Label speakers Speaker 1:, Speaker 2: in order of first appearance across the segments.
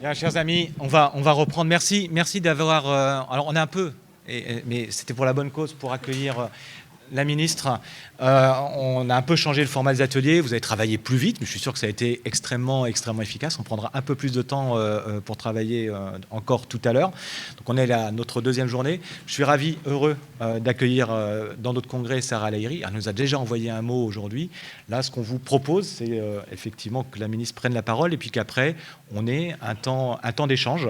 Speaker 1: Bien, chers amis, on va reprendre. Merci d'avoir... alors, on est un peu, mais c'était pour la bonne cause, pour accueillir la ministre. On a un peu changé le format des ateliers. Vous avez travaillé plus vite, mais je suis sûr que ça a été extrêmement efficace. On prendra un peu plus de temps pour travailler encore tout à l'heure. Donc, on est à notre deuxième journée. Je suis ravi, heureux d'accueillir dans notre congrès Sarah El-Haïry. Elle nous a déjà envoyé un mot aujourd'hui. Là, ce qu'on vous propose, c'est effectivement que la ministre prenne la parole et puis qu'après, on ait un temps d'échange.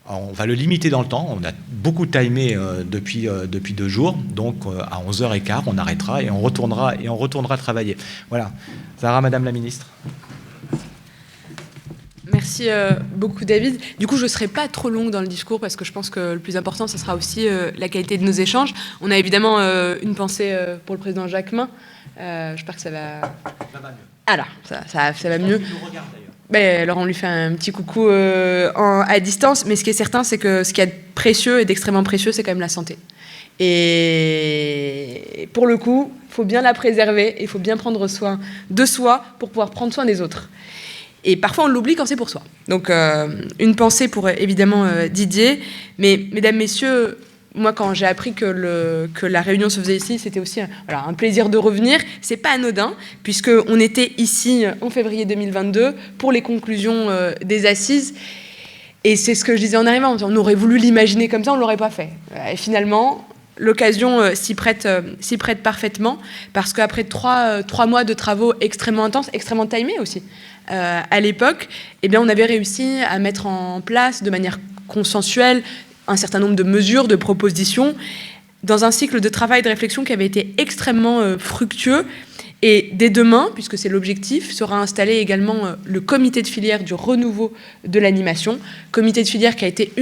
Speaker 1: On va le limiter dans le temps. On a beaucoup timé depuis 2 jours. Donc, à 11h15, on arrêtera et on retournera travailler. Voilà. Sarah, Madame la Ministre.
Speaker 2: Merci beaucoup, David. Du coup, je ne serai pas trop longue dans le discours parce que je pense que le plus important, ce sera aussi la qualité de nos échanges. On a évidemment une pensée pour le président Jacquemin. J'espère que ça va...
Speaker 1: Ça va mieux.
Speaker 2: Ah là, ça va mieux.
Speaker 1: Il nous regarde, d'ailleurs.
Speaker 2: Alors on lui fait un petit coucou à distance, mais ce qui est certain, c'est que ce qu'il y a de précieux et d'extrêmement précieux, c'est quand même la santé. Et pour le coup, il faut bien la préserver, il faut bien prendre soin de soi pour pouvoir prendre soin des autres. Et parfois, on l'oublie quand c'est pour soi. Donc, une pensée pour, évidemment, Didier. Mais, mesdames, messieurs, moi, quand j'ai appris que la réunion se faisait ici, c'était aussi un plaisir de revenir. C'est pas anodin, puisqu'on était ici en février 2022 pour les conclusions des assises. Et c'est ce que je disais en arrivant. On aurait voulu l'imaginer comme ça, on ne l'aurait pas fait. Et finalement, l'occasion s'y prête parfaitement, parce qu'après 3 mois de travaux extrêmement intenses, extrêmement timés aussi, à l'époque, on avait réussi à mettre en place de manière consensuelle un certain nombre de mesures, de propositions, dans un cycle de travail et de réflexion qui avait été extrêmement fructueux. Et dès demain, puisque c'est l'objectif, sera installé également le comité de filière du renouveau de l'animation, comité de filière qui a été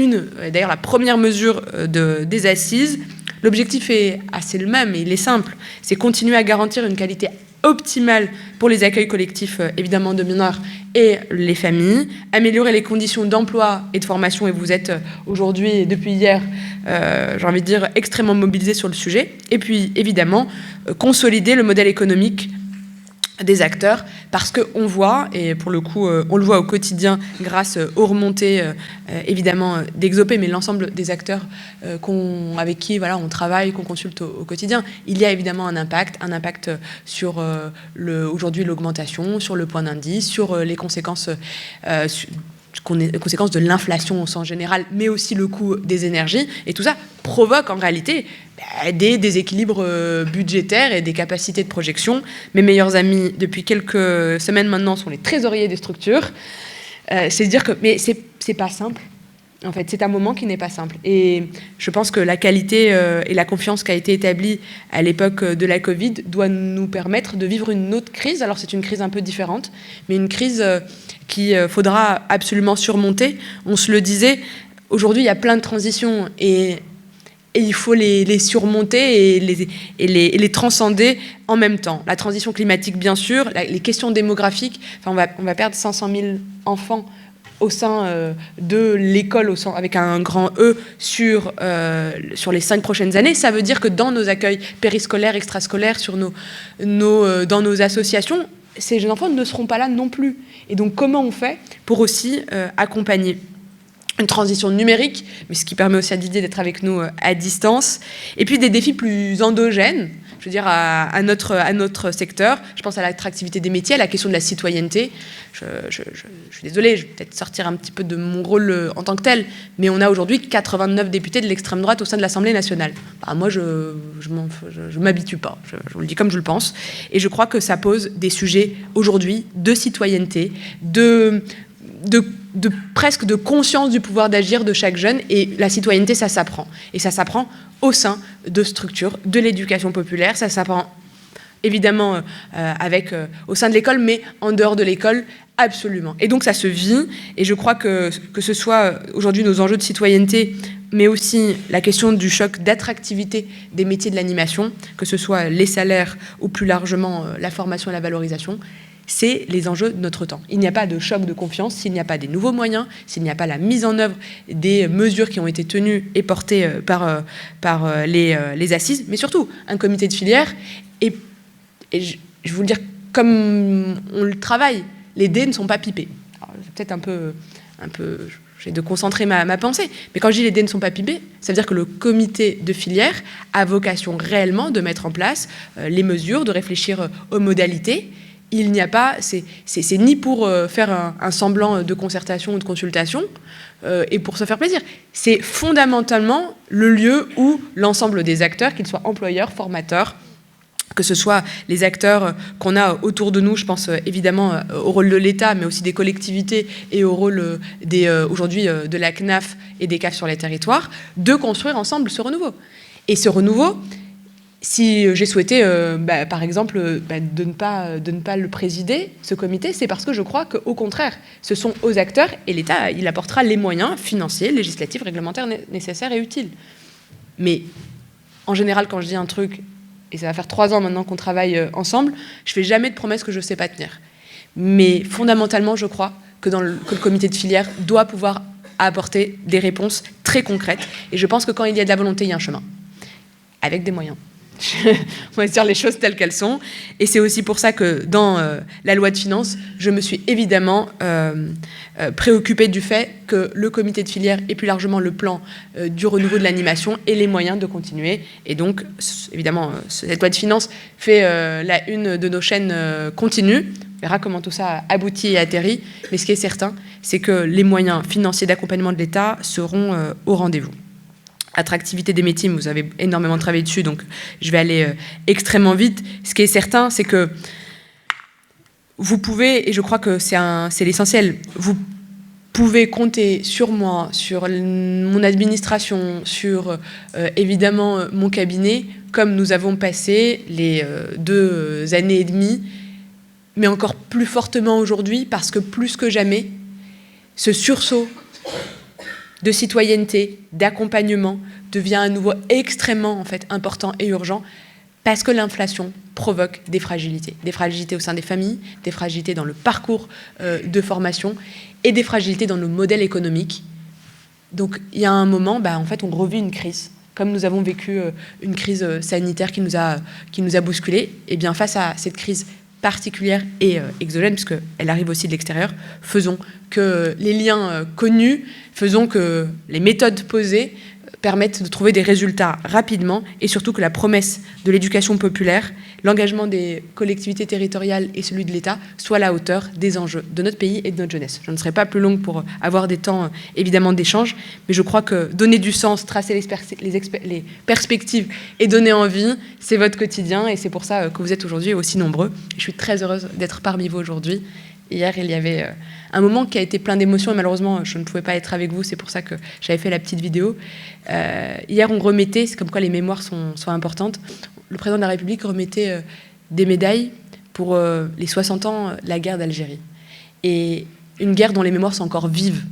Speaker 2: d'ailleurs la première mesure des assises. L'objectif est assez le même, et il est simple, c'est continuer à garantir une qualité optimale pour les accueils collectifs, évidemment, de mineurs et les familles, améliorer les conditions d'emploi et de formation, et vous êtes aujourd'hui, et depuis hier, j'ai envie de dire, extrêmement mobilisés sur le sujet, et puis, évidemment, consolider le modèle économique des acteurs, parce qu'on voit, et pour le coup, on le voit au quotidien grâce aux remontées, évidemment, d'Exopé, mais l'ensemble des acteurs avec qui on travaille, qu'on consulte au quotidien, il y a évidemment un impact sur aujourd'hui l'augmentation, sur le point d'indice, sur les conséquences de l'inflation au sens général, mais aussi le coût des énergies, et tout ça provoque en réalité des déséquilibres budgétaires et des capacités de projection. Mes meilleurs amis, depuis quelques semaines maintenant, sont les trésoriers des structures. C'est dire que... Mais c'est pas simple. En fait, c'est un moment qui n'est pas simple. Et je pense que la qualité et la confiance qui a été établie à l'époque de la Covid doit nous permettre de vivre une autre crise. Alors, c'est une crise un peu différente, mais une crise qu'il faudra absolument surmonter. On se le disait, aujourd'hui, il y a plein de transitions et il faut les surmonter et les transcender en même temps. La transition climatique, bien sûr, les questions démographiques. On va perdre 500 000 enfants au sein de l'école, avec un grand E, sur les 5 prochaines années. Ça veut dire que dans nos accueils périscolaires, extrascolaires, dans nos associations, ces jeunes enfants ne seront pas là non plus. Et donc, comment on fait pour aussi accompagner une transition numérique, mais ce qui permet aussi à Didier d'être avec nous à distance, et puis des défis plus endogènes, je veux dire, à notre secteur. Je pense à l'attractivité des métiers, à la question de la citoyenneté. Je suis désolée, je vais peut-être sortir un petit peu de mon rôle en tant que tel, mais on a aujourd'hui 89 députés de l'extrême droite au sein de l'Assemblée nationale. Moi, je m'habitue pas, je vous le dis comme je le pense, et je crois que ça pose des sujets aujourd'hui de citoyenneté, presque de conscience du pouvoir d'agir de chaque jeune, et la citoyenneté, ça s'apprend. Et ça s'apprend au sein de structures de l'éducation populaire, ça s'apprend évidemment au sein de l'école, mais en dehors de l'école, absolument. Et donc ça se vit, et je crois que ce soit aujourd'hui nos enjeux de citoyenneté, mais aussi la question du choc d'attractivité des métiers de l'animation, que ce soit les salaires ou plus largement la formation et la valorisation, c'est les enjeux de notre temps. Il n'y a pas de choc de confiance s'il n'y a pas des nouveaux moyens, s'il n'y a pas la mise en œuvre des mesures qui ont été tenues et portées par les assises, mais surtout un comité de filière. Et je vais vous le dire, comme on le travaille, les dés ne sont pas pipés. Alors, c'est peut-être un peu j'ai de concentrer ma pensée. Mais quand je dis les dés ne sont pas pipés, ça veut dire que le comité de filière a vocation réellement de mettre en place les mesures, de réfléchir aux modalités. Il n'y a pas, c'est ni pour faire un semblant de concertation ou de consultation et pour se faire plaisir. C'est fondamentalement le lieu où l'ensemble des acteurs, qu'ils soient employeurs, formateurs, que ce soit les acteurs qu'on a autour de nous, je pense évidemment au rôle de l'État, mais aussi des collectivités et au rôle aujourd'hui de la CNAF et des CAF sur les territoires, de construire ensemble ce renouveau. Et ce renouveau, si j'ai souhaité, par exemple, de ne pas le présider, ce comité, c'est parce que je crois qu'au contraire, ce sont aux acteurs, et l'État, il apportera les moyens financiers, législatifs, réglementaires nécessaires et utiles. Mais en général, quand je dis un truc, et ça va faire 3 ans maintenant qu'on travaille ensemble, je ne fais jamais de promesses que je ne sais pas tenir. Mais fondamentalement, je crois que le comité de filière doit pouvoir apporter des réponses très concrètes. Et je pense que quand il y a de la volonté, il y a un chemin, avec des moyens. On va dire les choses telles qu'elles sont. Et c'est aussi pour ça que dans la loi de finances, je me suis évidemment préoccupée du fait que le comité de filière et plus largement le plan du renouveau de l'animation ait les moyens de continuer. Et donc, évidemment, cette loi de finances fait la une de nos chaînes continues. On verra comment tout ça aboutit et atterrit. Mais ce qui est certain, c'est que les moyens financiers d'accompagnement de l'État seront au rendez-vous. Attractivité des métiers, vous avez énormément travaillé dessus, donc je vais aller extrêmement vite. Ce qui est certain, c'est que vous pouvez, et je crois que c'est l'essentiel, vous pouvez compter sur moi, sur mon administration, sur évidemment mon cabinet, comme nous avons passé les 2 années et demie, mais encore plus fortement aujourd'hui, parce que plus que jamais, ce sursaut de citoyenneté, d'accompagnement, devient à nouveau extrêmement important et urgent parce que l'inflation provoque des fragilités au sein des familles, des fragilités dans le parcours de formation et des fragilités dans nos modèles économiques. Donc il y a un moment, on revit une crise, comme nous avons vécu une crise sanitaire qui nous a bousculés. Et bien face à cette crise particulière et exogène, puisqu'elle arrive aussi de l'extérieur, faisons que les liens connus, faisons que les méthodes posées permettent de trouver des résultats rapidement et surtout que la promesse de l'éducation populaire, l'engagement des collectivités territoriales et celui de l'État soient à la hauteur des enjeux de notre pays et de notre jeunesse. Je ne serai pas plus longue pour avoir des temps évidemment d'échange, mais je crois que donner du sens, tracer les perspectives et donner envie, c'est votre quotidien et c'est pour ça que vous êtes aujourd'hui aussi nombreux. Je suis très heureuse d'être parmi vous aujourd'hui. Hier, il y avait un moment qui a été plein d'émotions et malheureusement, je ne pouvais pas être avec vous. C'est pour ça que j'avais fait la petite vidéo. Hier, on remettait, c'est comme quoi les mémoires sont importantes. Le président de la République remettait des médailles pour les 60 ans de la guerre d'Algérie. Et une guerre dont les mémoires sont encore vives.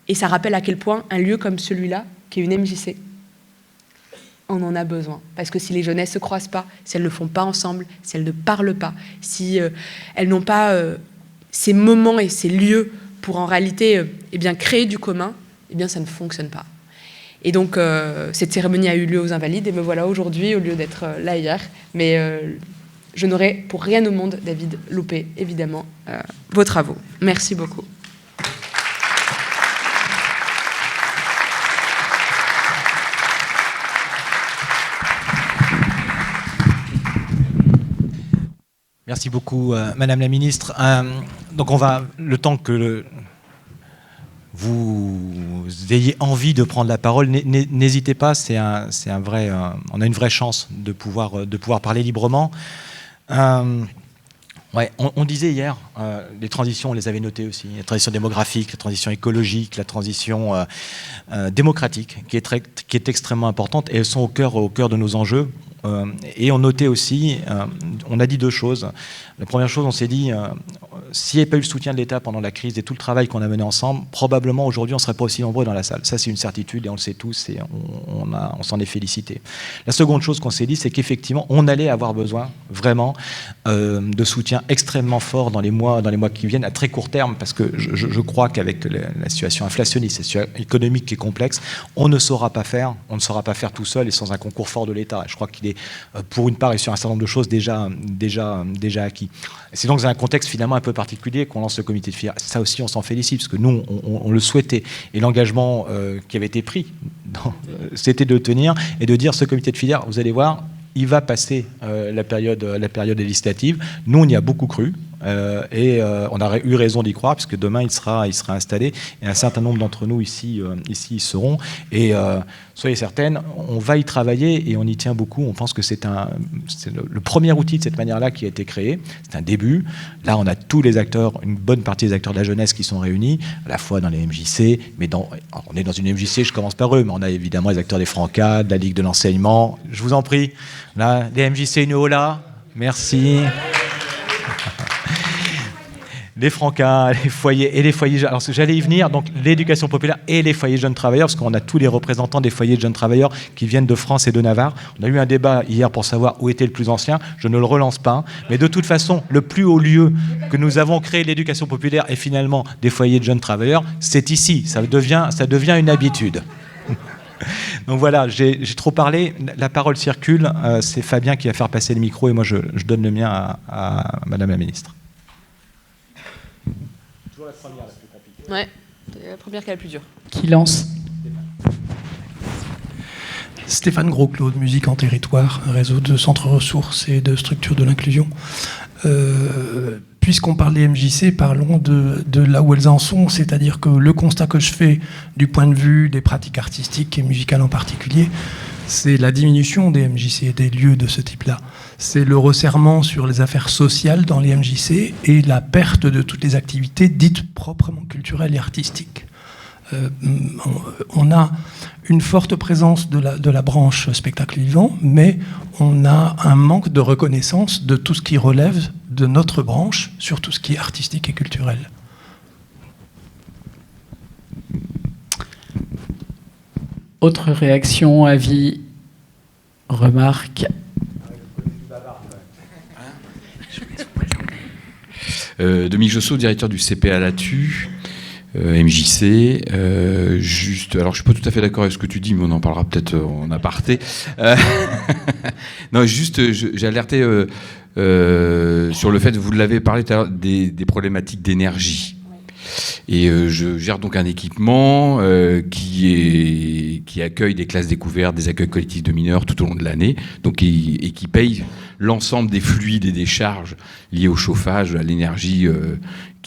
Speaker 2: Et ça rappelle à quel point un lieu comme celui-là, qui est une MJC, on en a besoin. Parce que si les jeunesses ne se croisent pas, si elles ne font pas ensemble, si elles ne parlent pas, si elles n'ont pas ces moments et ces lieux pour en réalité créer du commun, ça ne fonctionne pas. Et donc cette cérémonie a eu lieu aux Invalides et me voilà aujourd'hui au lieu d'être là hier. Mais je n'aurais pour rien au monde, David, loupé évidemment vos travaux. Merci beaucoup.
Speaker 1: Merci beaucoup, Madame la Ministre. Donc on va, le temps que vous ayez envie de prendre la parole, n'hésitez pas, c'est un vrai, on a une vraie chance de pouvoir parler librement. Ouais, on disait hier, les transitions, on les avait notées aussi, la transition démographique, la transition écologique, la transition démocratique, qui est extrêmement importante, et elles sont au cœur de nos enjeux. Et on notait aussi, on a dit 2 choses. La première chose, on s'est dit, s'il n'y avait pas eu le soutien de l'État pendant la crise et tout le travail qu'on a mené ensemble, probablement aujourd'hui on ne serait pas aussi nombreux dans la salle. Ça c'est une certitude et on le sait tous et on s'en est félicité. La seconde chose qu'on s'est dit, c'est qu'effectivement on allait avoir besoin vraiment de soutien extrêmement fort dans les mois qui viennent, à très court terme, parce que je crois qu'avec la situation inflationniste, la situation économique qui est complexe, on ne saura pas faire tout seul et sans un concours fort de l'État. Je crois qu'il est pour une part et sur un certain nombre de choses déjà acquis. C'est donc dans un contexte finalement un peu particulier qu'on lance le comité de filière. Ça aussi, on s'en félicite, parce que nous, on le souhaitait. Et l'engagement qui avait été pris, c'était de tenir et de dire, ce comité de filière, vous allez voir, il va passer la période législative. Nous, on y a beaucoup cru. Et on aurait eu raison d'y croire, puisque demain il sera installé, et un certain nombre d'entre nous ici y seront, et soyez certaines, on va y travailler et on y tient beaucoup. On pense que c'est le premier outil de cette manière-là qui a été créé. C'est un début. Là, on a tous les acteurs, une bonne partie des acteurs de la jeunesse qui sont réunis, à la fois dans les MJC, mais on est dans une MJC, je commence par eux, mais on a évidemment les acteurs des Francas, de la Ligue de l'enseignement. Je vous en prie, là, les MJC UNEOLA, merci. Les Francas, les foyers et les foyers. Alors j'allais y venir, donc l'éducation populaire et les foyers jeunes travailleurs, parce qu'on a tous les représentants des foyers de jeunes travailleurs qui viennent de France et de Navarre. On a eu un débat hier pour savoir où était le plus ancien. Je ne le relance pas, mais de toute façon, le plus haut lieu que nous avons créé l'éducation populaire et finalement des foyers de jeunes travailleurs, c'est ici. Ça devient une habitude. Donc voilà, j'ai trop parlé. La parole circule. C'est Fabien qui va faire passer le micro et moi je donne le mien à Madame la Ministre. Toujours la première, la plus compliquée.
Speaker 2: Ouais, c'est la première qui est la plus dure.
Speaker 3: Qui lance?
Speaker 4: Stéphane Gros-Claude, Musique en Territoire, réseau de centres ressources et de structures de l'inclusion. Puisqu'on parle des MJC, parlons de là où elles en sont, c'est-à-dire que le constat que je fais du point de vue des pratiques artistiques et musicales en particulier, c'est la diminution des MJC et des lieux de ce type-là. C'est le resserrement sur les affaires sociales dans les MJC et la perte de toutes les activités dites proprement culturelles et artistiques. On a une forte présence de la branche spectacle vivant, mais on a un manque de reconnaissance de tout ce qui relève de notre branche sur tout ce qui est artistique et culturel.
Speaker 3: Autre réaction, avis, remarque?
Speaker 5: Dominique Jossot, directeur du CPA Latu, MJC. Juste, alors je suis pas tout à fait d'accord avec ce que tu dis, mais on en parlera peut-être en aparté. Non, juste, j'ai alerté sur le fait, vous l'avez parlé tout à l'heure, des problématiques d'énergie. Et je gère donc un équipement qui accueille des classes découvertes, des accueils collectifs de mineurs tout au long de l'année, donc et qui paye l'ensemble des fluides et des charges liées au chauffage, à l'énergie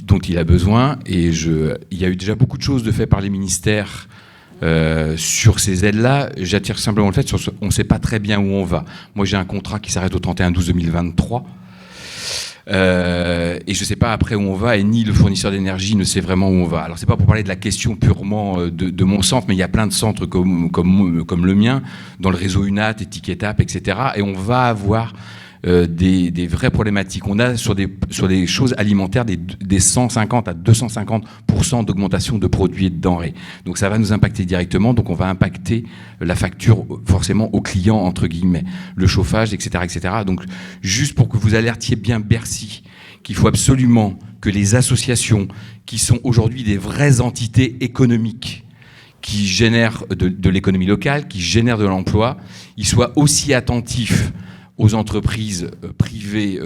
Speaker 5: dont il a besoin. Et il y a eu déjà beaucoup de choses de fait par les ministères sur ces aides-là. J'attire simplement le fait on ne sait pas très bien où on va. Moi, j'ai un contrat qui s'arrête au 31/12/2023. Et je ne sais pas après où on va, et ni le fournisseur d'énergie ne sait vraiment où on va. Alors c'est pas pour parler de la question purement de mon centre, mais il y a plein de centres comme le mien, dans le réseau UNAT, Etiquetap, etc. Et on va avoir des vraies problématiques. On a sur des choses alimentaires des 150 à 250% d'augmentation de produits et de denrées. Donc ça va nous impacter directement, donc on va impacter la facture forcément aux clients, entre guillemets, le chauffage, etc., etc. Donc juste pour que vous alertiez bien Bercy, qu'il faut absolument que les associations qui sont aujourd'hui des vraies entités économiques, qui génèrent de l'économie locale, qui génèrent de l'emploi, ils soient aussi attentifs aux entreprises privées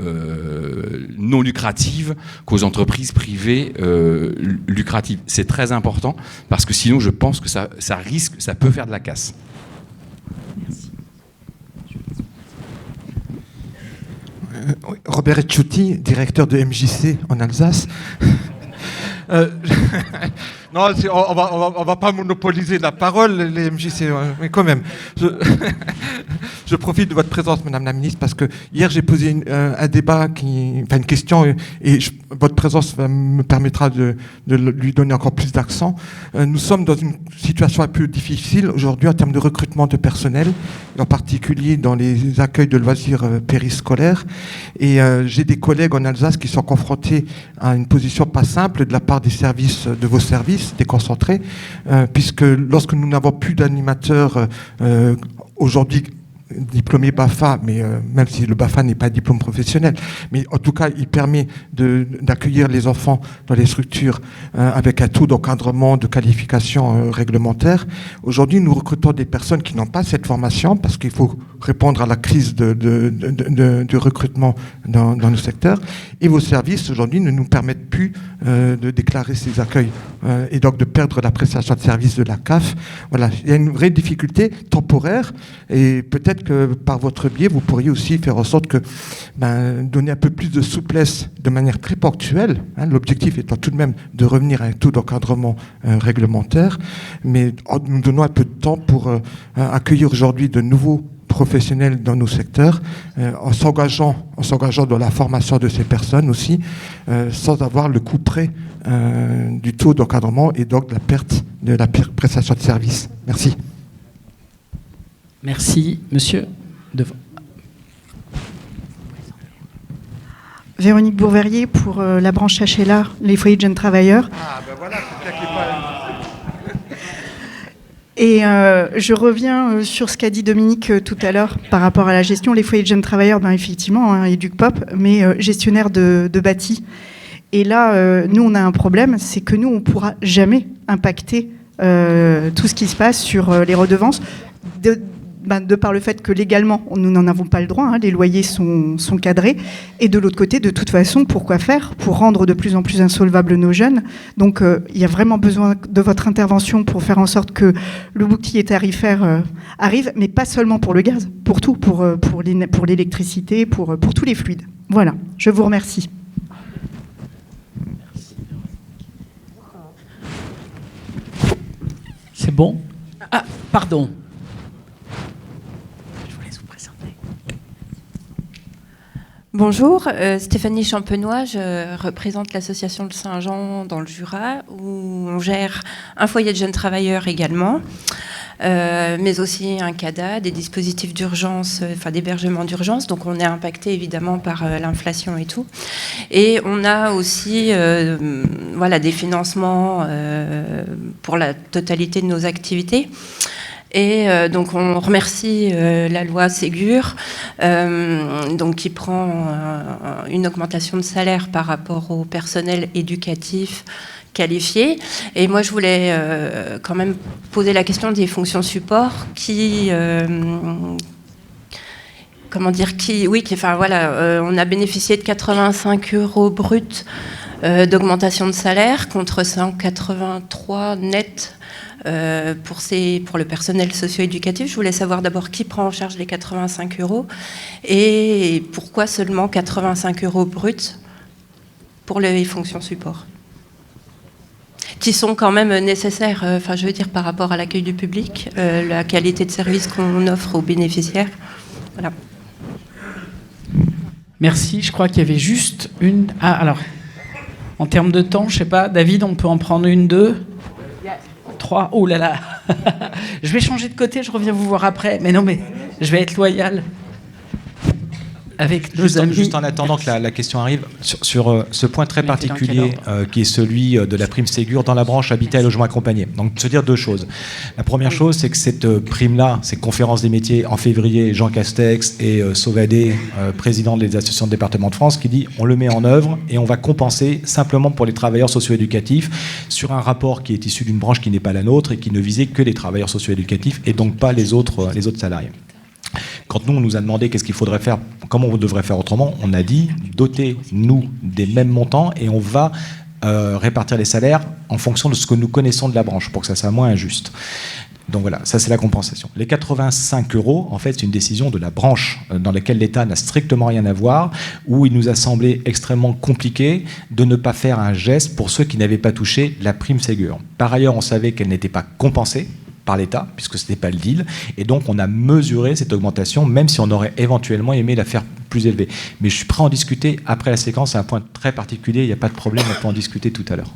Speaker 5: non lucratives qu'aux entreprises privées lucratives. C'est très important parce que sinon je pense que ça peut faire de la casse.
Speaker 3: Merci.
Speaker 6: Robert Etchouti, directeur de MJC en Alsace. Non, on va pas monopoliser la parole, les MJC, mais quand même. Je profite de votre présence, Madame la Ministre, parce que hier j'ai posé un débat, une question, et votre présence me permettra de lui donner encore plus d'accent. Nous sommes dans une situation un peu difficile aujourd'hui en termes de recrutement de personnel, en particulier dans les accueils de loisirs périscolaires. Et j'ai des collègues en Alsace qui sont confrontés à une position pas simple de la part des services, de vos services déconcentrés, puisque lorsque nous n'avons plus d'animateurs aujourd'hui diplômé BAFA, mais même si le BAFA n'est pas un diplôme professionnel, mais en tout cas, il permet d'accueillir les enfants dans les structures avec un taux d'encadrement, de qualification réglementaire. Aujourd'hui, nous recrutons des personnes qui n'ont pas cette formation parce qu'il faut répondre à la crise du recrutement dans nos secteurs. Et vos services, aujourd'hui, ne nous permettent plus de déclarer ces accueils et donc de perdre la prestation de service de la CAF. Voilà, il y a une vraie difficulté temporaire et peut-être que par votre biais, vous pourriez aussi faire en sorte que donner un peu plus de souplesse de manière très ponctuelle, l'objectif étant tout de même de revenir à un taux d'encadrement réglementaire, mais en nous donnant un peu de temps pour accueillir aujourd'hui de nouveaux professionnels dans nos secteurs, en s'engageant dans la formation de ces personnes aussi, sans avoir le coût près du taux d'encadrement et donc de la perte de la prestation de service. Merci.
Speaker 3: Merci, monsieur.
Speaker 7: Véronique Bourverrier pour la branche HLA, les foyers de jeunes travailleurs.
Speaker 6: Ah, ben voilà, c'est ça qui est pas...
Speaker 7: Et je reviens sur ce qu'a dit Dominique tout à l'heure par rapport à la gestion. Les foyers de jeunes travailleurs, effectivement, EducPop, mais gestionnaire de bâti. Et là, nous, on a un problème, c'est que nous, on ne pourra jamais impacter tout ce qui se passe sur les redevances, de par le fait que légalement, nous n'en avons pas le droit, les loyers sont cadrés, et de l'autre côté, de toute façon, pourquoi faire pour rendre de plus en plus insolvables nos jeunes. Donc, il y a vraiment besoin de votre intervention pour faire en sorte que le bouclier tarifaire arrive, mais pas seulement pour le gaz, pour tout, pour l'électricité, pour tous les fluides. Voilà, je vous remercie.
Speaker 3: C'est bon? Ah, pardon.
Speaker 8: Bonjour, Stéphanie Champenois, je représente l'association de Saint-Jean dans le Jura, où on gère un foyer de jeunes travailleurs également, mais aussi un CADA, des dispositifs d'urgence, d'hébergement d'urgence, donc on est impacté évidemment par l'inflation et tout. Et on a aussi des financements pour la totalité de nos activités. Et donc on remercie la loi Ségur, qui prend une augmentation de salaire par rapport au personnel éducatif qualifié. Et moi je voulais quand même poser la question des fonctions support on a bénéficié de 85 € bruts d'augmentation de salaire contre 183 net. Pour le personnel socio-éducatif. Je voulais savoir d'abord qui prend en charge les 85 € et pourquoi seulement 85 € bruts pour les fonctions support, qui sont quand même nécessaires, par rapport à l'accueil du public, la qualité de service qu'on offre aux bénéficiaires. Voilà.
Speaker 3: Merci, je crois qu'il y avait juste une... Ah, alors, en termes de temps, je sais pas, David, on peut en prendre une, deux 3, oh là là. Je vais changer de côté, je reviens vous voir après. Mais non, mais je vais être loyal avec nos amis.
Speaker 1: Juste en attendant que la question arrive, sur ce point très particulier qui est celui de la prime Ségur dans la branche habitat et logement accompagné. Donc, se dire deux choses. La première chose, c'est que cette prime-là, ces conférences des métiers, en février, Jean Castex et Sauvadet, président des associations de département de France, qui dit on le met en œuvre et on va compenser simplement pour les travailleurs socio-éducatifs sur un rapport qui est issu d'une branche qui n'est pas la nôtre et qui ne visait que les travailleurs socio-éducatifs et donc pas les autres salariés. Quand nous, on nous a demandé qu'est-ce qu'il faudrait faire, comment on devrait faire autrement, on a dit dotez-nous des mêmes montants et on va répartir les salaires en fonction de ce que nous connaissons de la branche pour que ça soit moins injuste. Donc voilà, ça c'est la compensation. Les 85 €, en fait, c'est une décision de la branche dans laquelle l'État n'a strictement rien à voir, où il nous a semblé extrêmement compliqué de ne pas faire un geste pour ceux qui n'avaient pas touché la prime Ségur. Par ailleurs, on savait qu'elle n'était pas compensée par l'État, puisque ce n'était pas le deal, et donc on a mesuré cette augmentation, même si on aurait éventuellement aimé la faire plus élevée. Mais je suis prêt à en discuter après la séquence, c'est un point très particulier, il n'y a pas de problème, on peut en discuter tout à l'heure.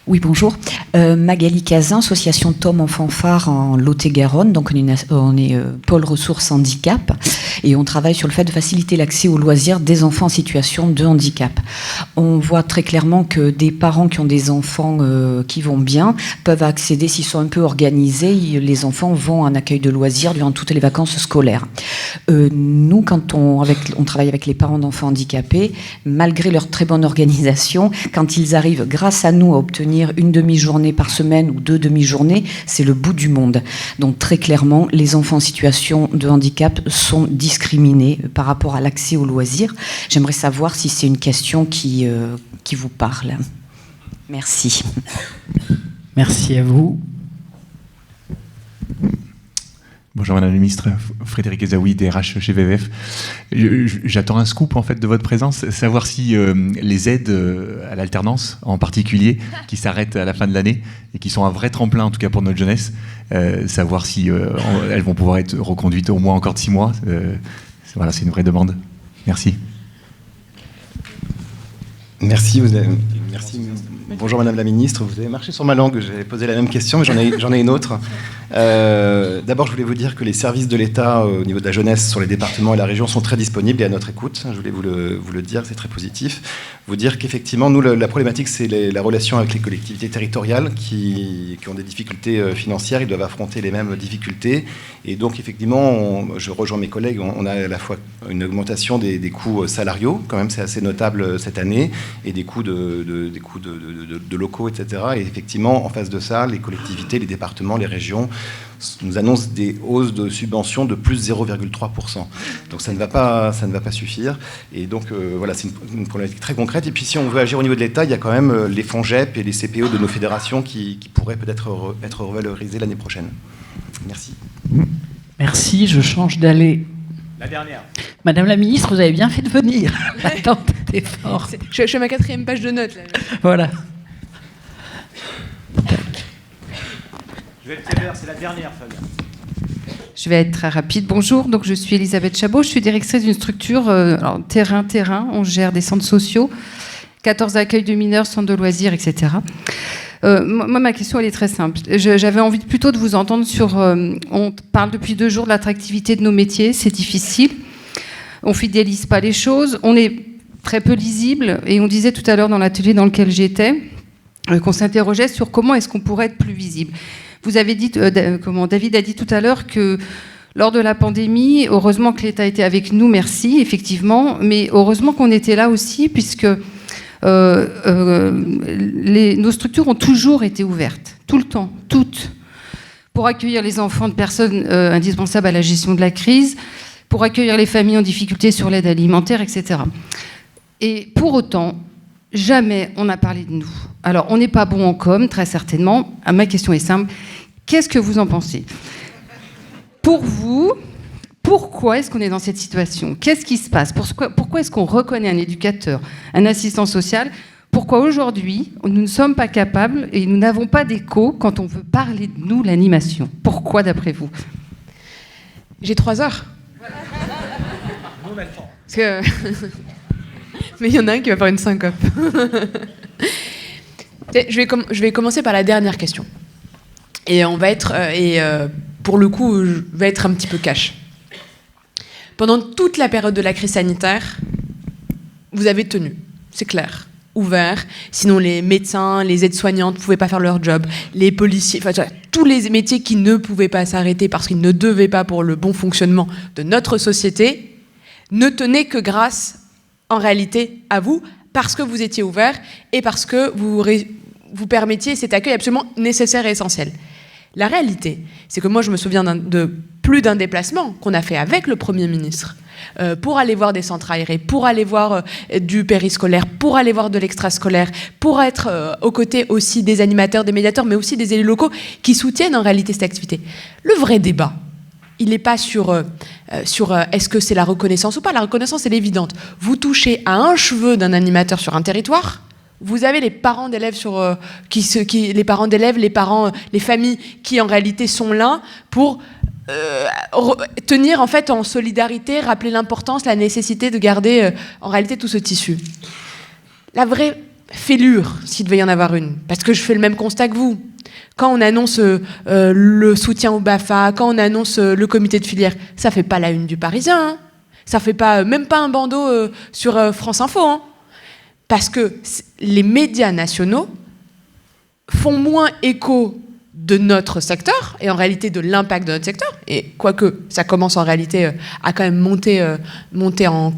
Speaker 9: Oui, bonjour. Magali Cazin, association Tom en fanfare en Lot-et-Garonne. Donc on est pôle ressources handicap et on travaille sur le fait de faciliter l'accès aux loisirs des enfants en situation de handicap. On voit très clairement que des parents qui ont des enfants qui vont bien peuvent accéder, s'ils sont un peu organisés, les enfants vont en accueil de loisirs durant toutes les vacances scolaires. Nous, quand on travaille avec les parents d'enfants handicapés, malgré leur très bonne organisation, quand ils arrivent grâce à nous à obtenir intervenir une demi-journée par semaine ou 2 demi-journées, c'est le bout du monde. Donc très clairement, les enfants en situation de handicap sont discriminés par rapport à l'accès aux loisirs. J'aimerais savoir si c'est une question qui vous parle. Merci.
Speaker 3: Merci à vous.
Speaker 10: Bonjour Madame la Ministre, Frédéric Ezaoui, DRH chez VVF. J'attends un scoop en fait de votre présence, savoir si les aides à l'alternance en particulier, qui s'arrêtent à la fin de l'année et qui sont un vrai tremplin en tout cas pour notre jeunesse, savoir si elles vont pouvoir être reconduites au moins encore de 6 mois. Voilà, c'est une vraie demande. Merci.
Speaker 11: Merci. Merci. Bonjour Madame la Ministre, vous avez marché sur ma langue, j'avais posé la même question, mais j'en ai une autre. D'abord, je voulais vous dire que les services de l'État au niveau de la jeunesse sur les départements et la région sont très disponibles et à notre écoute. Je voulais vous le dire, c'est très positif. Vous dire qu'effectivement, nous, la problématique, c'est la relation avec les collectivités territoriales qui ont des difficultés financières, ils doivent affronter les mêmes difficultés. Et donc, effectivement, je rejoins mes collègues, on a à la fois une augmentation des coûts salariaux, quand même, c'est assez notable cette année, et des coûts de locaux, etc. Et effectivement, en face de ça, les collectivités, les départements, les régions nous annoncent des hausses de subventions de plus 0,3%. Donc ça ne va pas suffire. Et donc voilà, c'est une problématique très concrète. Et puis si on veut agir au niveau de l'État, il y a quand même les fonds GEP et les CPO de nos fédérations qui pourraient peut-être être revalorisés l'année prochaine. Merci.
Speaker 3: Merci, je change d'aller.
Speaker 1: La dernière.
Speaker 3: Madame la Ministre, vous avez bien fait de venir. L'attente était forte.
Speaker 2: Je suis à ma 4e page de notes. Là.
Speaker 3: Voilà.
Speaker 1: Je vais être sévère, c'est la dernière, Fabien.
Speaker 12: Je vais être très rapide. Bonjour, donc je suis Elisabeth Chabot, je suis directrice d'une structure terrain. On gère des centres sociaux, 14 accueils de mineurs, centres de loisirs, etc. Moi, ma question, elle est très simple. J'avais envie plutôt de vous entendre sur... on parle depuis 2 jours de l'attractivité de nos métiers, c'est difficile. On fidélise pas les choses, on est très peu lisible, et on disait tout à l'heure dans l'atelier dans lequel j'étais qu'on s'interrogeait sur comment est-ce qu'on pourrait être plus visible. Vous avez dit, David a dit tout à l'heure que lors de la pandémie, heureusement que l'État était avec nous, merci, effectivement, mais heureusement qu'on était là aussi, puisque nos structures ont toujours été ouvertes, tout le temps, toutes, pour accueillir les enfants de personnes indispensables à la gestion de la crise, pour accueillir les familles en difficulté sur l'aide alimentaire, etc. Et pour autant, jamais on n'a parlé de nous. Alors, on n'est pas bon en com, très certainement. Ma question est simple. Qu'est-ce que vous en pensez ? Pour vous, pourquoi est-ce qu'on est dans cette situation ? Qu'est-ce qui se passe ? Pourquoi est-ce qu'on reconnaît un éducateur, un assistant social ? Pourquoi aujourd'hui, nous ne sommes pas capables et nous n'avons pas d'écho quand on veut parler de nous, l'animation ? Pourquoi, d'après vous ?
Speaker 2: J'ai 3 heures. Parce que... Mais il y en a un qui va faire une syncope. Je vais commencer par la dernière question. Et on va être, pour le coup, je vais être un petit peu cash. Pendant toute la période de la crise sanitaire, vous avez tenu, c'est clair, ouvert. Sinon, les médecins, les aides-soignantes ne pouvaient pas faire leur job. Les policiers, enfin, tous les métiers qui ne pouvaient pas s'arrêter parce qu'ils ne devaient pas pour le bon fonctionnement de notre société, ne tenaient que grâce, en réalité, à vous, parce que vous étiez ouvert et parce que vous permettiez cet accueil absolument nécessaire et essentiel. La réalité, c'est que moi, je me souviens de plus d'un déplacement qu'on a fait avec le Premier ministre pour aller voir des centres aérés, pour aller voir du périscolaire, pour aller voir de l'extrascolaire, pour être aux côtés aussi des animateurs, des médiateurs, mais aussi des élus locaux qui soutiennent en réalité cette activité. Le vrai débat, il n'est pas sur est-ce que c'est la reconnaissance ou pas. La reconnaissance, elle est évidente. Vous touchez à un cheveu d'un animateur sur un territoire, vous avez les parents d'élèves les parents d'élèves, les familles qui en réalité sont là pour tenir en fait en solidarité, rappeler l'importance, la nécessité de garder en réalité tout ce tissu. La vraie fêlure, s'il devait y en avoir une, parce que je fais le même constat que vous. Quand on annonce le soutien au BAFA, quand on annonce le comité de filière, ça fait pas la une du Parisien, hein. Ça fait même pas un bandeau sur France Info, hein. Parce que les médias nationaux font moins écho de notre secteur, et en réalité de l'impact de notre secteur, et quoique ça commence en réalité à quand même monter en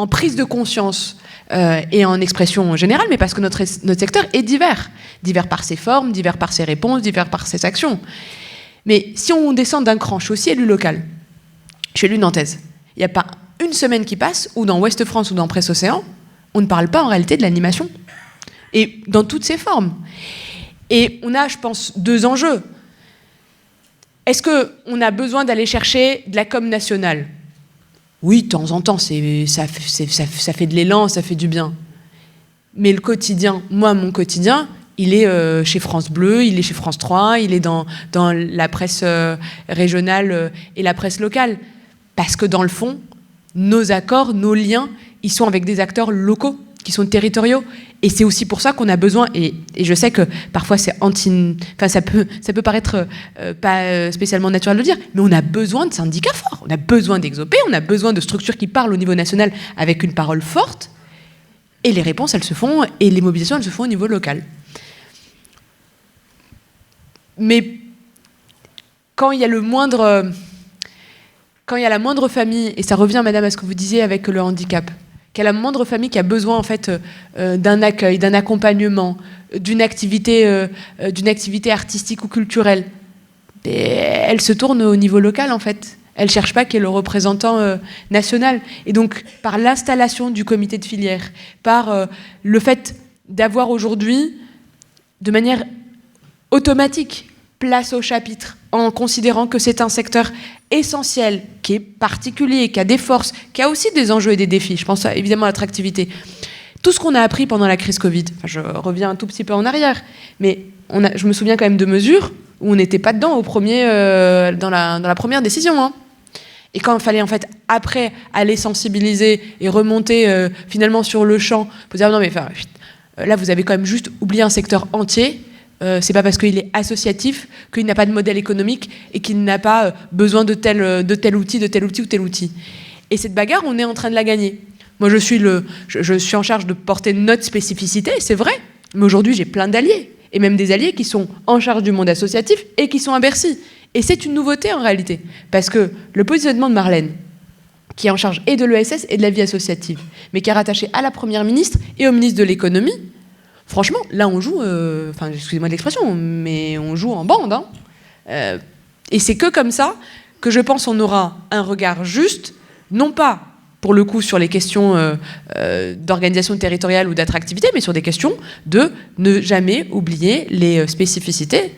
Speaker 2: prise de conscience et en expression générale, mais parce que notre secteur est divers. Divers par ses formes, divers par ses réponses, divers par ses actions. Mais si on descend d'un cran, je suis aussi élu local, je suis élu nantaise, il n'y a pas une semaine qui passe où dans Ouest France ou dans Presse Océan, on ne parle pas en réalité de l'animation. Et dans toutes ses formes. Et on a, je pense, 2 enjeux. Est-ce qu'on a besoin d'aller chercher de la com nationale ? Oui, de temps en temps, ça fait de l'élan, ça fait du bien. Mais le quotidien, moi, mon quotidien, il est chez France Bleu, il est chez France 3, il est dans la presse régionale et la presse locale. Parce que dans le fond, nos accords, nos liens, ils sont avec des acteurs locaux, qui sont territoriaux. Et c'est aussi pour ça qu'on a besoin, et je sais que parfois c'est ça peut paraître pas spécialement naturel de le dire, mais on a besoin de syndicats forts, on a besoin d'Exopé, on a besoin de structures qui parlent au niveau national avec une parole forte, et les réponses, elles se font, et les mobilisations, elles se font au niveau local. Mais quand il y a la moindre famille, et ça revient, madame, à ce que vous disiez avec le handicap, qu'il y a la moindre famille qui a besoin en fait d'un accueil, d'un accompagnement, d'une activité artistique ou culturelle, elle se tourne au niveau local en fait. Elle ne cherche pas qui est le représentant national. Et donc, par l'installation du comité de filière, par le fait d'avoir aujourd'hui, de manière automatique, place au chapitre, en considérant que c'est un secteur essentiel, qui est particulier, qui a des forces, qui a aussi des enjeux et des défis. Je pense évidemment à l'attractivité. Tout ce qu'on a appris pendant la crise Covid, je reviens un tout petit peu en arrière, mais je me souviens quand même de mesures où on n'était pas dedans dans la première décision. Hein. Et quand il fallait en fait après aller sensibiliser et remonter finalement sur le champ, pour dire non mais là vous avez quand même juste oublié un secteur entier. C'est pas parce qu'il est associatif qu'il n'a pas de modèle économique et qu'il n'a pas besoin de tel outil, de tel outil ou tel outil. Et cette bagarre, on est en train de la gagner. Moi, je suis en charge de porter notre spécificité, c'est vrai, mais aujourd'hui, j'ai plein d'alliés, et même des alliés qui sont en charge du monde associatif et qui sont à Bercy. Et c'est une nouveauté en réalité, parce que le positionnement de Marlène, qui est en charge et de l'ESS et de la vie associative, mais qui est rattaché à la Première ministre et au ministre de l'économie, franchement, là, on joue, excusez-moi de l'expression, mais on joue en bande. Hein. Et c'est que comme ça que je pense on aura un regard juste, non pas, pour le coup, sur les questions d'organisation territoriale ou d'attractivité, mais sur des questions de ne jamais oublier les spécificités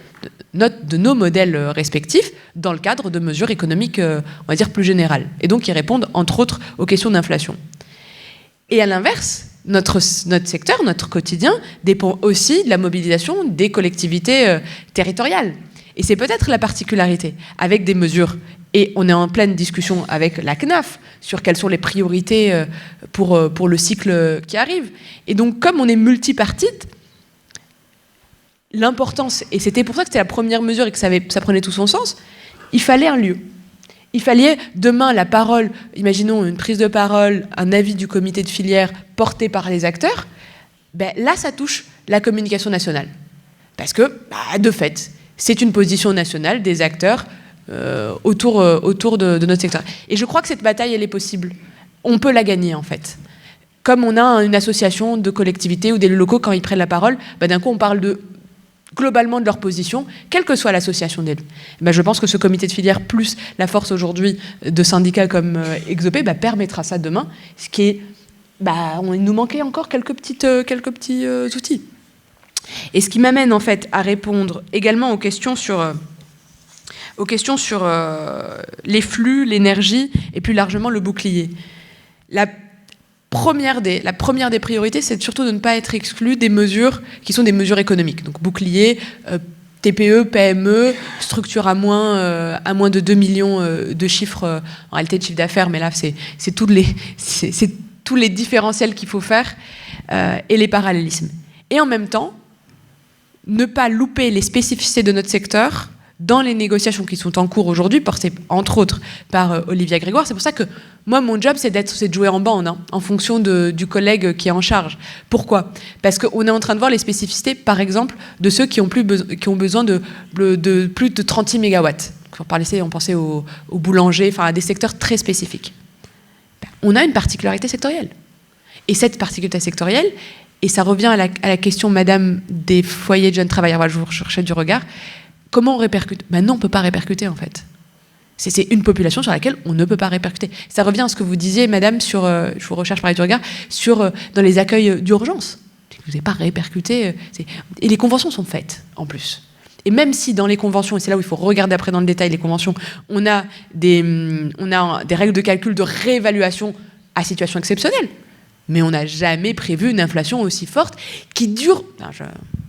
Speaker 2: de nos modèles respectifs dans le cadre de mesures économiques, on va dire, plus générales. Et donc, qui répondent, entre autres, aux questions d'inflation. Et à l'inverse, notre secteur, notre quotidien, dépend aussi de la mobilisation des collectivités territoriales. Et c'est peut-être la particularité, avec des mesures, et on est en pleine discussion avec la CNAF sur quelles sont les priorités pour le cycle qui arrive. Et donc, comme on est multipartite, l'importance, et c'était pour ça que c'était la première mesure et que ça prenait tout son sens, il fallait un lieu. Il fallait demain la parole, imaginons une prise de parole, un avis du comité de filière porté par les acteurs, là ça touche la communication nationale. Parce que, de fait, c'est une position nationale des acteurs autour de notre secteur. Et je crois que cette bataille, elle est possible. On peut la gagner en fait. Comme on a une association de collectivités ou d'élus locaux, quand ils prennent la parole, d'un coup on parle globalement de leur position, quelle que soit l'association d'élus. Je pense que ce comité de filière, plus la force aujourd'hui de syndicats comme Exopé, permettra ça demain, ce qui est... il nous manquait encore quelques petits outils. Et ce qui m'amène en fait à répondre également aux questions sur les flux, l'énergie et plus largement le bouclier. La première des priorités, c'est surtout de ne pas être exclu des mesures qui sont des mesures économiques. Donc bouclier, TPE, PME, structure à moins de 2 millions de chiffres, en réalité de chiffre d'affaires, mais là c'est tous les différentiels qu'il faut faire et les parallélismes. Et en même temps, ne pas louper les spécificités de notre secteur dans les négociations qui sont en cours aujourd'hui, portées entre autres par Olivia Grégoire. C'est pour ça que moi, mon job, c'est de jouer en bande, en fonction du collègue qui est en charge. Pourquoi ? Parce qu'on est en train de voir les spécificités, par exemple, de ceux qui ont besoin de plus de 36 mégawatts. On pensait aux boulangers, à des secteurs très spécifiques. On a une particularité sectorielle. Et cette particularité sectorielle, et ça revient à la question, madame, des foyers de jeunes travailleurs, voilà, je vous recherchais du regard, comment on répercute? Non, on ne peut pas répercuter, en fait. C'est une population sur laquelle on ne peut pas répercuter. Ça revient à ce que vous disiez, madame, sur, je vous recherche par du regard, sur dans les accueils d'urgence. Vous n'avez pas répercuté. Et les conventions sont faites, en plus. Et même si dans les conventions, et c'est là où il faut regarder après dans le détail les conventions, on a des règles de calcul de réévaluation à situation exceptionnelle, mais on n'a jamais prévu une inflation aussi forte qui dure...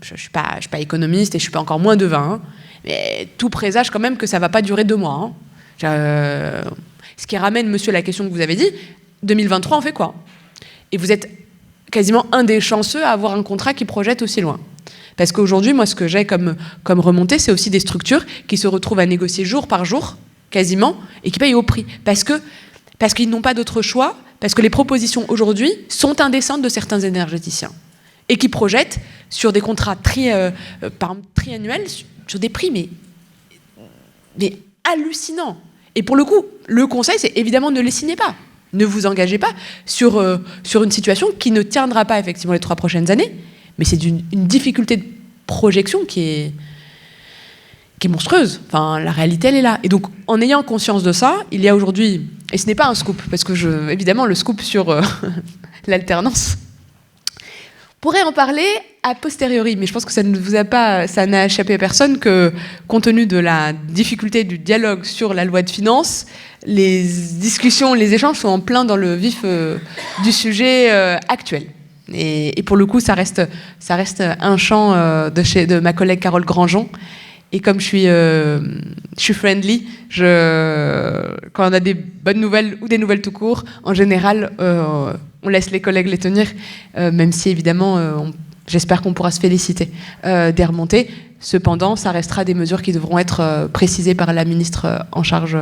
Speaker 2: Je ne suis pas économiste et je ne suis pas encore moins de 20, hein, mais tout présage quand même que ça ne va pas durer 2 mois. Hein. Ce qui ramène, monsieur, la question que vous avez dit, 2023, on fait quoi? Et vous êtes quasiment un des chanceux à avoir un contrat qui projette aussi loin. Parce qu'aujourd'hui, moi, ce que j'ai comme remontée, c'est aussi des structures qui se retrouvent à négocier jour par jour, quasiment, et qui payent au prix. Parce qu'ils n'ont pas d'autre choix, parce que les propositions aujourd'hui sont indécentes de certains énergéticiens. Et qui projettent sur des contrats triannuels, sur des prix, mais hallucinants. Et pour le coup, le conseil, c'est évidemment ne les signez pas. Ne vous engagez pas sur une situation qui ne tiendra pas effectivement les 3 prochaines années, mais c'est une difficulté de projection qui est monstrueuse. Enfin, la réalité, elle est là. Et donc, en ayant conscience de ça, il y a aujourd'hui, et ce n'est pas un scoop, parce que évidemment, le scoop sur l'alternance, on pourrait en parler a posteriori, mais je pense que ça n'a échappé à personne que, compte tenu de la difficulté du dialogue sur la loi de finances, les discussions, les échanges sont en plein dans le vif du sujet actuel. Et pour le coup, ça reste un champ de ma collègue Carole Grandjean. Et comme je suis friendly, quand on a des bonnes nouvelles ou des nouvelles tout court, en général, on laisse les collègues les tenir, même si évidemment, j'espère qu'on pourra se féliciter des remontées. Cependant, ça restera des mesures qui devront être précisées par la ministre en charge,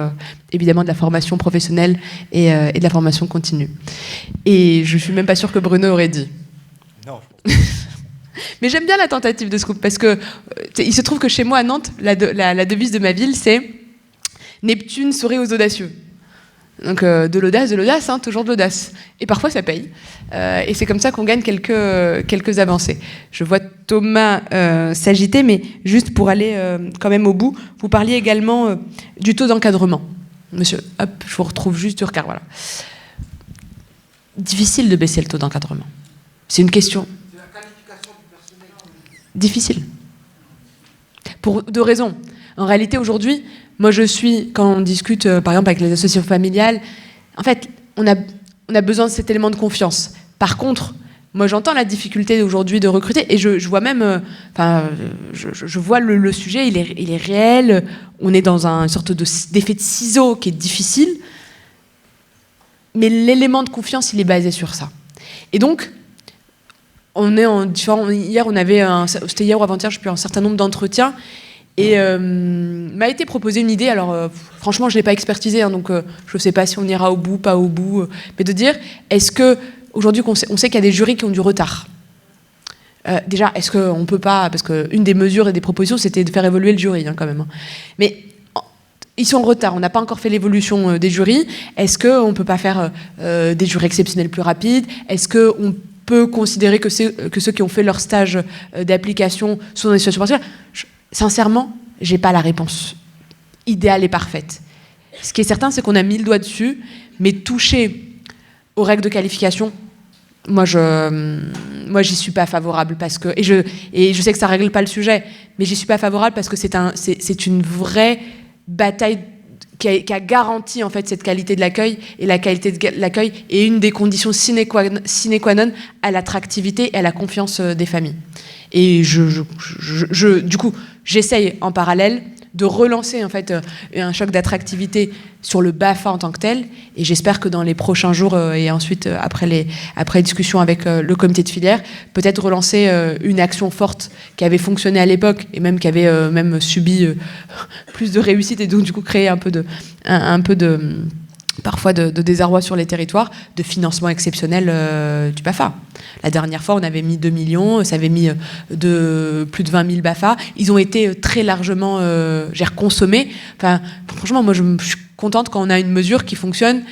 Speaker 2: évidemment, de la formation professionnelle et de la formation continue. Et je ne suis même pas sûre que Bruno aurait dit. Non. Mais j'aime bien la tentative de scoop, parce que il se trouve que chez moi, à Nantes, la devise de ma ville, c'est « Neptune sourit aux audacieux ». Donc de l'audace, hein, toujours de l'audace. Et parfois ça paye. Et c'est comme ça qu'on gagne quelques avancées. Je vois Thomas s'agiter, mais juste pour aller quand même au bout, vous parliez également du taux d'encadrement. Monsieur, hop, je vous retrouve juste du regard, voilà. Difficile de baisser le taux d'encadrement. C'est une question... C'est la qualification du personnel. Difficile. Pour 2 raisons. En réalité, aujourd'hui... Moi, quand on discute, par exemple, avec les associations familiales, en fait, on a besoin de cet élément de confiance. Par contre, moi, j'entends la difficulté aujourd'hui de recruter, et je vois même, je vois le sujet, il est réel. On est dans une sorte d'effet de ciseau qui est difficile, mais l'élément de confiance, il est basé sur ça. Et donc, on est en différents. Hier, c'était hier ou avant-hier, je sais plus, un certain nombre d'entretiens. Et m'a été proposée une idée, alors franchement je ne l'ai pas expertisée, hein, donc je ne sais pas si on ira au bout, pas au bout, mais de dire, est-ce que, aujourd'hui on sait qu'il y a des jurys qui ont du retard. Déjà, est-ce qu'on ne peut pas, parce qu'une des mesures et des propositions c'était de faire évoluer le jury hein, quand même. Hein. Mais ils sont en retard, on n'a pas encore fait l'évolution des jurys, est-ce qu'on ne peut pas faire des jurys exceptionnels plus rapides? Est-ce qu'on peut considérer que ceux qui ont fait leur stage d'application sont dans des situations particulières? Sincèrement, j'ai pas la réponse idéale et parfaite. Ce qui est certain, c'est qu'on a mis le doigt dessus, mais toucher aux règles de qualification, moi j'y suis pas favorable parce que et je sais que ça règle pas le sujet, mais j'y suis pas favorable parce que c'est une vraie bataille qui a garanti en fait cette qualité de l'accueil, et la qualité de l'accueil est une des conditions sine qua non à l'attractivité et à la confiance des familles. Et du coup, j'essaye en parallèle de relancer en fait un choc d'attractivité sur le BAFA en tant que tel, et j'espère que dans les prochains jours et ensuite après discussion avec le comité de filière, peut-être relancer une action forte qui avait fonctionné à l'époque et même qui avait même subi plus de réussite, et donc du coup créer un peu de parfois de désarroi sur les territoires, de financement exceptionnel du BAFA. La dernière fois, on avait mis 2 millions, ça avait mis plus de 20 000 BAFA. Ils ont été très largement consommés. Enfin, franchement, moi, je suis contente quand on a une mesure qui fonctionne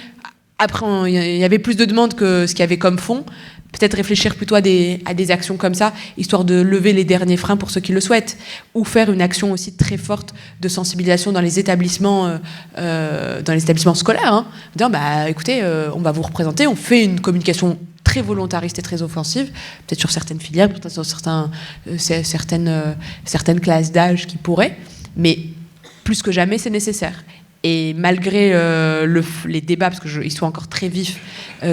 Speaker 2: Après, il y avait plus de demandes que ce qu'il y avait comme fonds. Peut-être réfléchir plutôt à des actions comme ça, histoire de lever les derniers freins pour ceux qui le souhaitent, ou faire une action aussi très forte de sensibilisation dans les établissements scolaires. Hein. Dire, écoutez, on va vous représenter, on fait une communication très volontariste et très offensive, peut-être sur certaines filières, peut-être sur certaines classes d'âge qui pourraient, mais plus que jamais, c'est nécessaire. Et malgré les débats, parce qu'ils sont encore très vifs,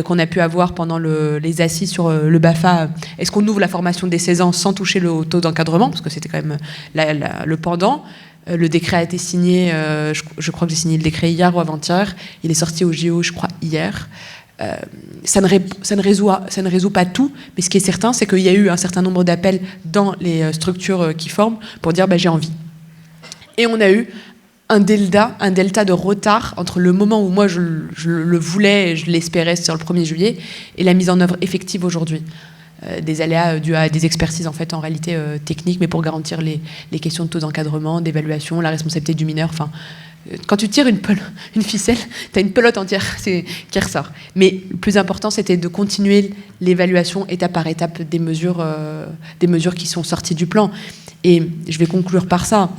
Speaker 2: qu'on a pu avoir pendant les assises sur le BAFA, est-ce qu'on ouvre la formation des 16 ans sans toucher le taux d'encadrement, parce que c'était quand même le pendant. Le décret a été signé, je crois que j'ai signé le décret hier ou avant-hier, il est sorti au JO, je crois, hier. Ça ne résout pas tout, mais ce qui est certain, c'est qu'il y a eu un certain nombre d'appels dans les structures qui forment pour dire j'ai envie. Et on a eu un delta de retard entre le moment où moi je le voulais et je l'espérais sur le 1er juillet et la mise en œuvre effective aujourd'hui. Des aléas dus à des expertises en fait en réalité techniques, mais pour garantir les questions de taux d'encadrement, d'évaluation, la responsabilité du mineur. Enfin, quand tu tires une ficelle, tu as une pelote entière qui ressort. Mais le plus important, c'était de continuer l'évaluation étape par étape des mesures qui sont sorties du plan. Et je vais conclure par ça.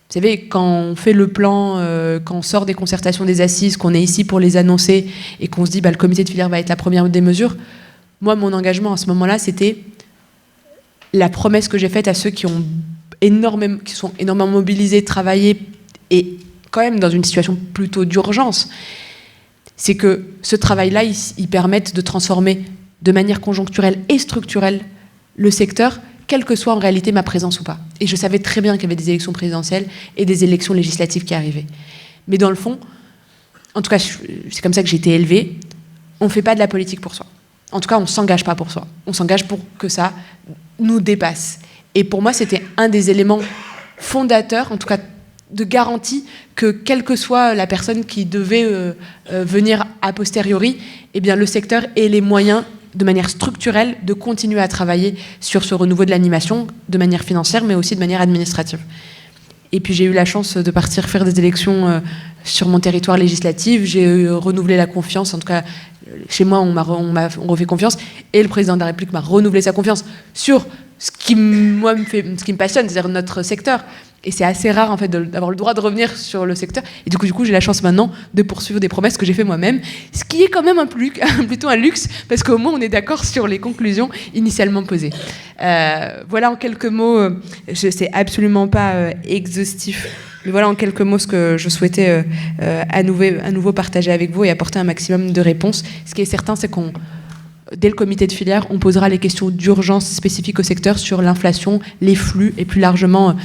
Speaker 2: Vous savez, quand on fait le plan, quand on sort des concertations des assises, qu'on est ici pour les annoncer et qu'on se dit le comité de filière va être la première des mesures, moi, mon engagement à ce moment-là, c'était la promesse que j'ai faite à ceux qui sont énormément mobilisés, travaillés et quand même dans une situation plutôt d'urgence. C'est que ce travail-là, il permette de transformer de manière conjoncturelle et structurelle le secteur, quelle que soit en réalité ma présence ou pas. Et je savais très bien qu'il y avait des élections présidentielles et des élections législatives qui arrivaient. Mais dans le fond, en tout cas, c'est comme ça que j'ai été élevée, on ne fait pas de la politique pour soi. En tout cas, on ne s'engage pas pour soi. On s'engage pour que ça nous dépasse. Et pour moi, c'était un des éléments fondateurs, en tout cas de garantie, que quelle que soit la personne qui devait venir a posteriori, eh bien, le secteur ait les moyens de manière structurelle, de continuer à travailler sur ce renouveau de l'animation, de manière financière, mais aussi de manière administrative. Et puis j'ai eu la chance de partir faire des élections sur mon territoire législatif, j'ai renouvelé la confiance, en tout cas, chez moi, on refait confiance, et le président de la République m'a renouvelé sa confiance sur ce qui me passionne, c'est-à-dire notre secteur. Et c'est assez rare en fait d'avoir le droit de revenir sur le secteur. Et du coup, j'ai la chance maintenant de poursuivre des promesses que j'ai fait moi-même, ce qui est quand même plutôt un luxe, parce qu'au moins on est d'accord sur les conclusions initialement posées. Voilà en quelques mots, c'est absolument pas exhaustif, mais voilà en quelques mots ce que je souhaitais à nouveau partager avec vous et apporter un maximum de réponses. Ce qui est certain, c'est dès le comité de filière, on posera les questions d'urgence spécifiques au secteur sur l'inflation, les flux et plus largement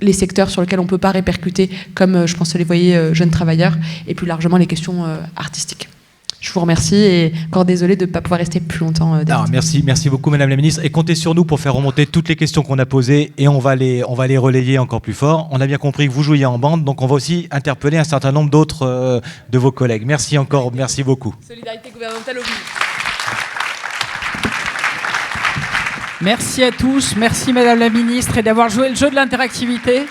Speaker 2: les secteurs sur lesquels on ne peut pas répercuter, comme je pense les foyers jeunes travailleurs, et plus largement les questions artistiques. Je vous remercie et encore désolé de ne pas pouvoir rester plus longtemps.
Speaker 1: Merci beaucoup Madame la Ministre, et comptez sur nous pour faire remonter toutes les questions qu'on a posées et on va les relayer encore plus fort. On a bien compris que vous jouiez en bande, donc on va aussi interpeller un certain nombre d'autres de vos collègues. Merci encore, merci beaucoup.
Speaker 2: Solidarité gouvernementale oblige.
Speaker 3: Merci à tous, merci Madame la Ministre et d'avoir joué le jeu de l'interactivité.